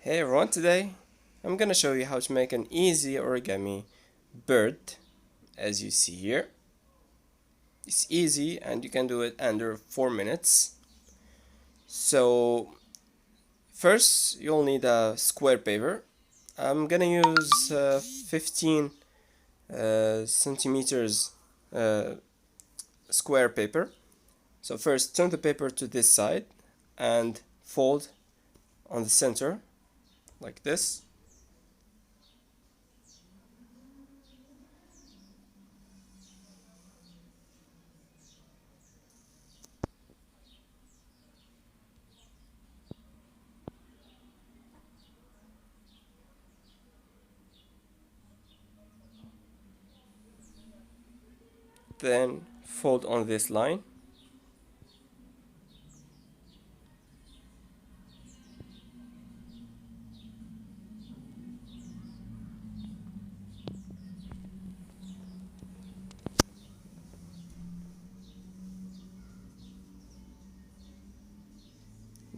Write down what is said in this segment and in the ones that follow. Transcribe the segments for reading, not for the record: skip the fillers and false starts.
Hey everyone, today I'm gonna show you how to make an easy origami bird as you see here. It's easy and you can do it under 4 minutes. So first you'll need a square paper. I'm gonna use 15 centimeters uh, square paper. So first turn the paper to this side and fold on the center like this. Then fold on this line.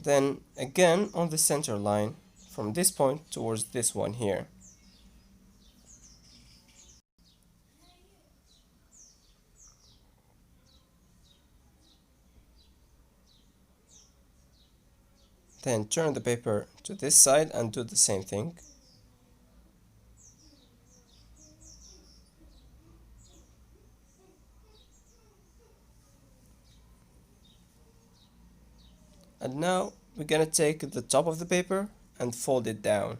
Then again on the center line from this point towards this one here. Then turn the paper to this side and do the same thing. And now we're gonna take the top of the paper and fold it down.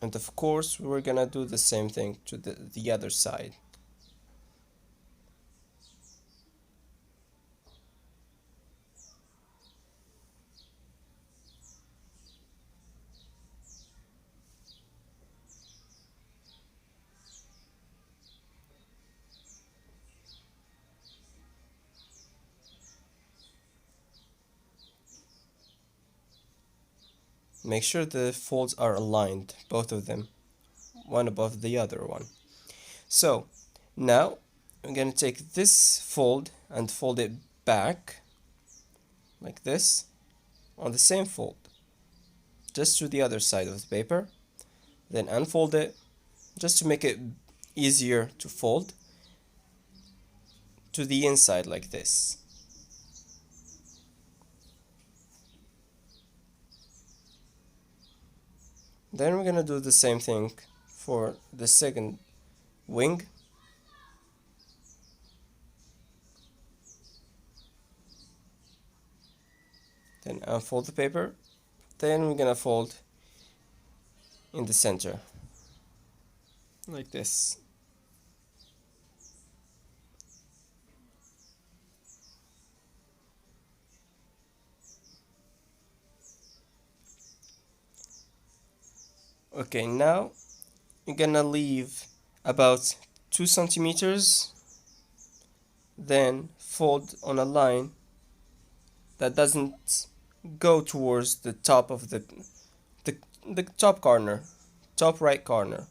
And of course we're gonna do the same thing to the other side. Make sure the folds are aligned, both of them, one above the other one. So now I'm gonna take this fold and fold it back like this on the same fold, just to the other side of the paper, then unfold it just to make it easier to fold to the inside like this. Then we're gonna do the same thing for the second wing. Then unfold the paper. Then we're gonna fold in the center like this. Okay, now you're gonna leave about 2 centimeters, then fold on a line that doesn't go towards the top of the top corner, top right corner.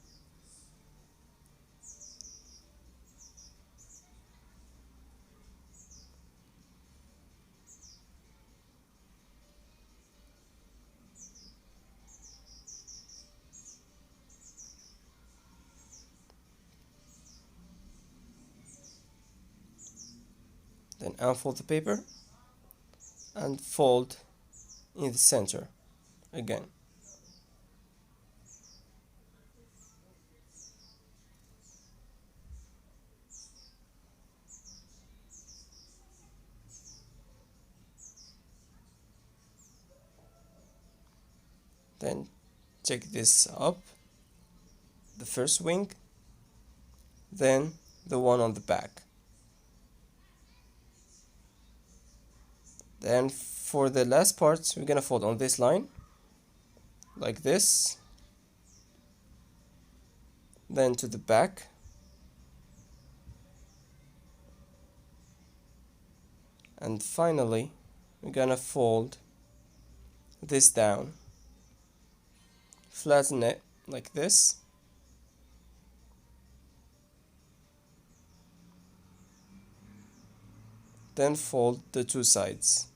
Then unfold the paper and fold in the center again. Then take this up, the first wing, then the one on the back. Then for the last part, we're gonna fold on this line, like this, then to the back, and finally we're gonna fold this down, flatten it like this, then fold the two sides.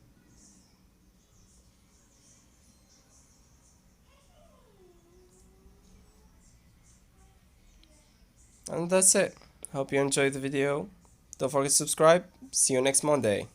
And that's it. Hope you enjoyed the video. Don't forget to subscribe. See you next Monday.